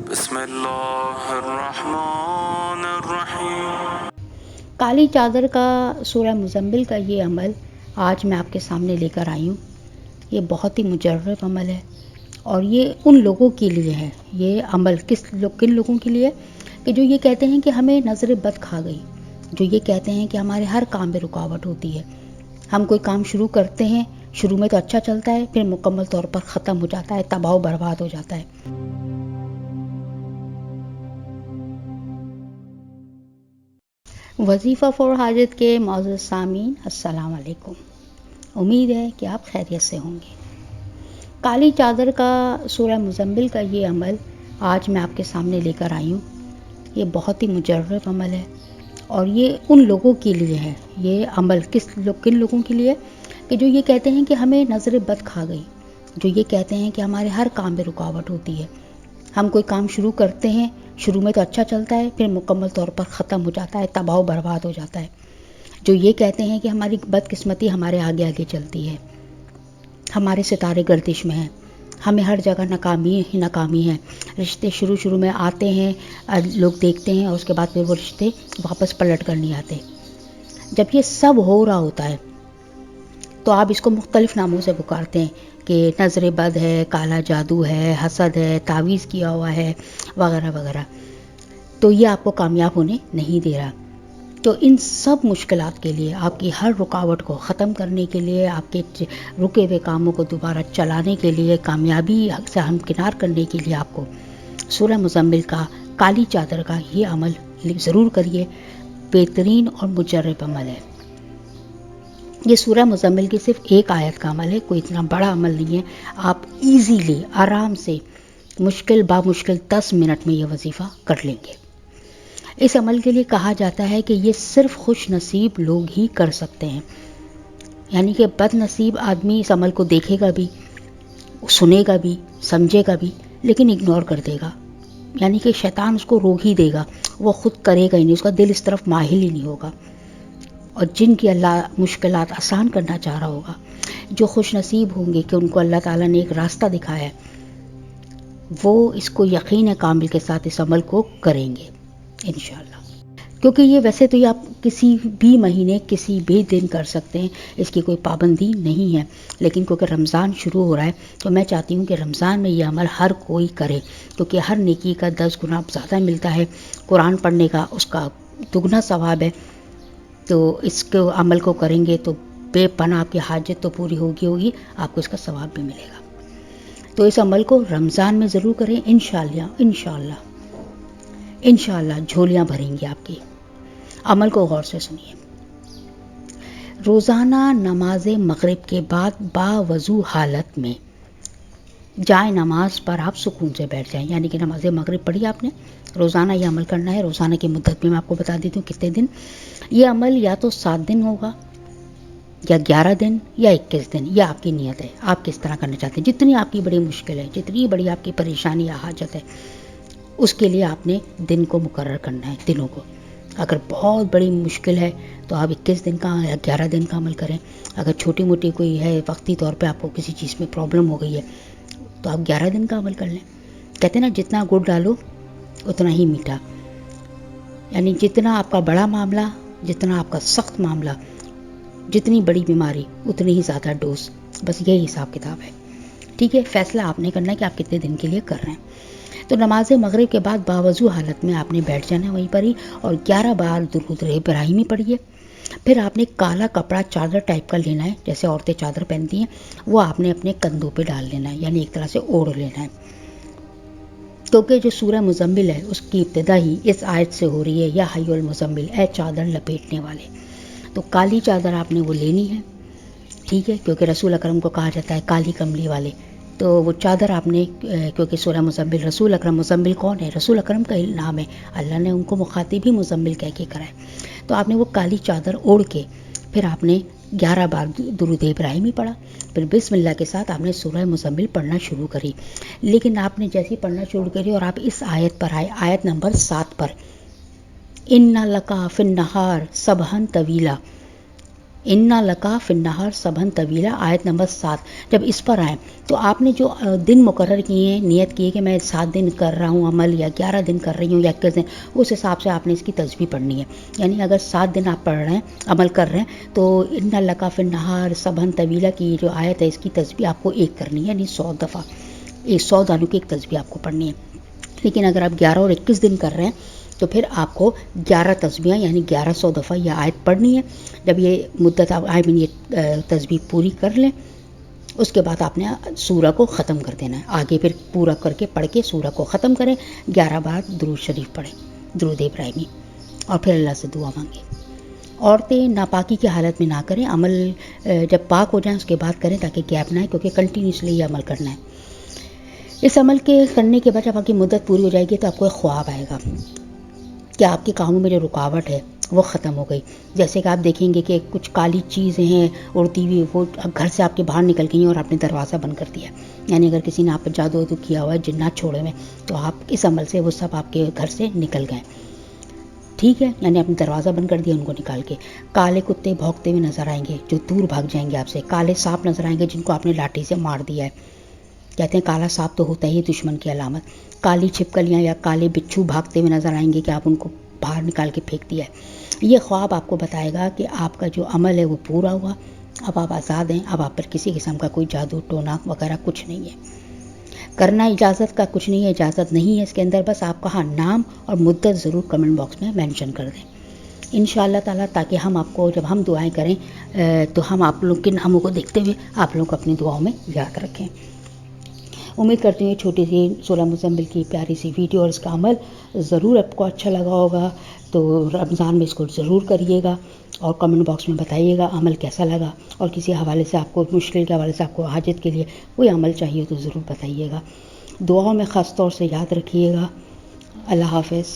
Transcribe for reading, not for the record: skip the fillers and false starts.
بسم اللہ الرحمن الرحیم۔ کالی چادر کا سورہ مزمل کا یہ عمل آج میں آپ کے سامنے لے کر آئی ہوں۔ یہ بہت ہی مجرب عمل ہے اور یہ ان لوگوں کے لیے ہے۔ یہ عمل کن لوگوں کے لیے کہ جو یہ کہتے ہیں کہ ہمیں نظر بد کھا گئی، جو یہ کہتے ہیں کہ ہمارے ہر کام میں رکاوٹ ہوتی ہے۔ ہم کوئی کام شروع کرتے ہیں، شروع میں تو اچھا چلتا ہے، پھر مکمل طور پر ختم ہو جاتا ہے، تباہ و برباد ہو جاتا ہے۔ وظیفہ فور حاجت کے معزز سامعین، السلام علیکم۔ امید ہے کہ آپ خیریت سے ہوں گے۔ کالی چادر کا سورہ مزمل کا یہ عمل آج میں آپ کے سامنے لے کر آئی ہوں۔ یہ بہت ہی مجرب عمل ہے اور یہ ان لوگوں کے لیے ہے۔ یہ عمل کن لوگوں کے لیے کہ جو یہ کہتے ہیں کہ ہمیں نظر بد کھا گئی، جو یہ کہتے ہیں کہ ہمارے ہر کام میں رکاوٹ ہوتی ہے۔ ہم کوئی کام شروع کرتے ہیں، شروع میں تو اچھا چلتا ہے، پھر مکمل طور پر ختم ہو جاتا ہے، تباہ و برباد ہو جاتا ہے۔ جو یہ کہتے ہیں کہ ہماری بدقسمتی ہمارے آگے آگے چلتی ہے، ہمارے ستارے گردش میں ہیں، ہمیں ہر جگہ ناکامی ہی ناکامی ہے۔ رشتے شروع میں آتے ہیں، لوگ دیکھتے ہیں اور اس کے بعد پھر وہ رشتے واپس پلٹ کر نہیں آتے۔ جب یہ سب ہو رہا ہوتا ہے تو آپ اس کو مختلف ناموں سے پکارتے ہیں کہ نظر بد ہے، کالا جادو ہے، حسد ہے، تعویذ کیا ہوا ہے، وغیرہ وغیرہ۔ تو یہ آپ کو کامیاب ہونے نہیں دے رہا۔ تو ان سب مشکلات کے لیے، آپ کی ہر رکاوٹ کو ختم کرنے کے لیے، آپ کے رکے ہوئے کاموں کو دوبارہ چلانے کے لیے، کامیابی سے ہمکنار کرنے کے لیے آپ کو سورہ مزمل کا کالی چادر کا یہ عمل ضرور کریے۔ بہترین اور مجرب عمل ہے۔ یہ سورہ مزمل کی صرف ایک آیت کا عمل ہے، کوئی اتنا بڑا عمل نہیں ہے۔ آپ ایزیلی، آرام سے، مشکل 10 منٹ میں یہ وظیفہ کر لیں گے۔ اس عمل کے لیے کہا جاتا ہے کہ یہ صرف خوش نصیب لوگ ہی کر سکتے ہیں، یعنی کہ بد نصیب آدمی اس عمل کو دیکھے گا بھی، سنے گا بھی، سمجھے گا بھی، لیکن اگنور کر دے گا۔ یعنی کہ شیطان اس کو روک ہی دے گا، وہ خود کرے گا ہی نہیں، اس کا دل اس طرف مائل ہی نہیں ہوگا۔ اور جن کی اللہ مشکلات آسان کرنا چاہ رہا ہوگا، جو خوش نصیب ہوں گے کہ ان کو اللہ تعالیٰ نے ایک راستہ دکھایا ہے، وہ اس کو یقین کامل کے ساتھ اس عمل کو کریں گے انشاءاللہ۔ کیونکہ یہ ویسے تو یہ آپ کسی بھی مہینے کسی بھی دن کر سکتے ہیں، اس کی کوئی پابندی نہیں ہے، لیکن کیونکہ رمضان شروع ہو رہا ہے تو میں چاہتی ہوں کہ رمضان میں یہ عمل ہر کوئی کرے، کیونکہ ہر نیکی کا 10 گنا زیادہ ملتا ہے۔ قرآن پڑھنے کا اس کا دگنا ثواب ہے۔ تو اس کو عمل کو کریں گے تو بے پناہ آپ کی حاجت تو پوری ہوگی، آپ کو اس کا ثواب بھی ملے گا۔ تو اس عمل کو رمضان میں ضرور کریں، انشاءاللہ جھولیاں بھریں گی آپ کی۔ عمل کو غور سے سنیے۔ روزانہ نماز مغرب کے بعد باوضو حالت میں جائے نماز پر آپ سکون سے بیٹھ جائیں، یعنی کہ نماز مغرب پڑھی آپ نے، روزانہ یہ عمل کرنا ہے۔ روزانہ کی مدت بھی میں آپ کو بتا دیتی ہوں کتنے دن۔ یہ عمل یا تو 7 دن ہوگا، یا 11 دن، یا 21 دن، یہ آپ کی نیت ہے، آپ کس طرح کرنا چاہتے ہیں۔ جتنی آپ کی بڑی مشکل ہے، جتنی بڑی آپ کی پریشانی یا حاجت ہے، اس کے لیے آپ نے دن کو مقرر کرنا ہے، دنوں کو۔ اگر بہت بڑی مشکل ہے تو آپ 21 دن کا یا 11 دن کا عمل کریں۔ اگر چھوٹی موٹی کوئی ہے، وقتی طور پہ آپ کو کسی چیز میں پرابلم ہو گئی ہے، تو آپ 11 دن کا عمل کر لیں۔ کہتے ہیں نا، جتنا گڑ ڈالو اتنا ہی میٹھا، یعنی جتنا آپ کا بڑا معاملہ، جتنا آپ کا سخت معاملہ، جتنی بڑی بیماری اتنی ہی زیادہ ڈوز، بس یہی حساب کتاب ہے۔ ٹھیک ہے، فیصلہ آپ نے کرنا ہے کہ آپ کتنے دن کے لیے کر رہے ہیں۔ تو نماز مغرب کے بعد باوضو حالت میں آپ نے بیٹھ جانا ہے وہیں پر ہی، اور 11 بار درود ابراہیمی پڑھیے۔ پھر آپ نے کالا کپڑا چادر ٹائپ کا لینا ہے، جیسے عورتیں چادر پہنتی ہیں، وہ آپ نے اپنے کندھوں پہ ڈال لینا ہے، یعنی ایک طرح سے اوڑھ لینا ہے۔ کیونکہ جو سورہ مزمل ہے اس کی ابتدا ہی اس آیت سے ہو رہی ہے، یا حی المزمل، اے چادر لپیٹنے والے۔ تو کالی چادر آپ نے وہ لینی ہے، ٹھیک ہے، کیونکہ رسول اکرم کو کہا جاتا ہے کالی کملی والے۔ تو وہ چادر آپ نے، کیونکہ سورہ مزمل، رسول اکرم، مزمل کون ہے؟ رسول اکرم کا ہی نام ہے، اللہ نے ان کو مخاطب ہی مزمل کہہ کے کرا ہے۔ تو آپ نے وہ کالی چادر اوڑھ کے پھر آپ نے 11 بار درود ابراہیمی پڑھا، پھر بسم اللہ کے ساتھ آپ نے سورہ مزمل پڑھنا شروع کری۔ لیکن آپ نے جیسے پڑھنا شروع کری اور آپ اس آیت پر آئے، آیت نمبر 7 پر، ان لکا فی النہار سبحا طویلا، انا لکا فی النہار سبحن طویلا، آیت نمبر 7 جب اس پر آئیں تو آپ نے جو دن مقرر کیے ہیں، نیت کی ہے کہ میں 7 دن کر رہا ہوں عمل، یا 11 دن کر رہی ہوں، یا 21 دن، اس حساب سے آپ نے اس کی تسبیح پڑھنی ہے. یعنی اگر 7 دن آپ پڑھ رہے ہیں، عمل کر رہے ہیں، تو انا لکا فی النہار سبحن طویلا کی جو آیت ہے اس کی تسبیح آپ کو 1 کرنی ہے، یعنی 100 دفعہ، 100 دانوں کی ایک تسبیح آپ کو پڑھنی ہے. لیکن اگر آپ 11 اور 21 دن کر رہے ہیں تو پھر آپ کو 11 تسبیحیں یعنی 1100 دفعہ یہ آیت پڑھنی ہے. جب یہ مدت آپ یہ تسبیح پوری کر لیں، اس کے بعد آپ نے سورہ کو ختم کر دینا ہے. آگے پھر پورا کر کے پڑھ کے سورہ کو ختم کریں، 11 بار درود شریف پڑھیں، درود ابراہیمی، اور پھر اللہ سے دعا مانگیں. عورتیں ناپاکی کی حالت میں نہ کریں، عمل جب پاک ہو جائیں اس کے بعد کریں تاکہ گیپ نہ آئے، کیونکہ کنٹینیوسلی یہ عمل کرنا ہے. اس عمل کے کرنے کے بعد جب آپ کی مدت پوری ہو جائے گی تو آپ کو ایک خواب آئے گا کہ آپ کے کاموں میں جو رکاوٹ ہے وہ ختم ہو گئی. جیسے کہ آپ دیکھیں گے کہ کچھ کالی چیزیں ہیں اڑتی ہوئی، وہ گھر سے آپ کے باہر نکل گئی ہیں اور آپ نے دروازہ بند کر دیا. یعنی اگر کسی نے آپ پر جادو وادو کیا ہوا ہے، جنات چھوڑے ہوئے، تو آپ اس عمل سے وہ سب آپ کے گھر سے نکل گئے. ٹھیک ہے، یعنی آپ نے دروازہ بند کر دیا ان کو نکال کے. کالے کتے بھونکتے ہوئے نظر آئیں گے جو دور بھاگ جائیں گے آپ سے. کالے سانپ نظر آئیں گے جن کو آپ نے لاٹھی سے مار دیا ہے. کہتے ہیں کالا سانپ تو ہوتا ہی دشمن کی علامت. کالی چھپکلیاں یا کالے بچھو بھاگتے ہوئے نظر آئیں گے کہ آپ ان کو باہر نکال کے پھینک دیا ہے. یہ خواب آپ کو بتائے گا کہ آپ کا جو عمل ہے وہ پورا ہوا، اب آپ آزاد ہیں، اب آپ پر کسی قسم کا کوئی جادو ٹونا وغیرہ کچھ نہیں ہے. کرنا اجازت کا کچھ نہیں ہے، اجازت نہیں ہے اس کے اندر. بس آپ کا نام اور مدت ضرور کمنٹ باکس میں مینشن کر دیں انشاءاللہ تعالیٰ، تاکہ ہم آپ کو جب ہم دعائیں کریں تو ہم آپ لوگ کے ناموں کو دیکھتے ہوئے آپ لوگ اپنی دعاؤں میں یاد رکھیں. امید کرتی ہوں چھوٹی سی سورہ مزمل کی پیاری سی ویڈیو اور اس کا عمل ضرور آپ کو اچھا لگا ہوگا. تو رمضان میں اس کو ضرور کریے گا اور کمنٹ باکس میں بتائیے گا عمل کیسا لگا، اور کسی حوالے سے آپ کو مشکل کے حوالے سے آپ کو حاجت کے لیے کوئی عمل چاہیے تو ضرور بتائیے گا. دعاؤں میں خاص طور سے یاد رکھیے گا. اللہ حافظ.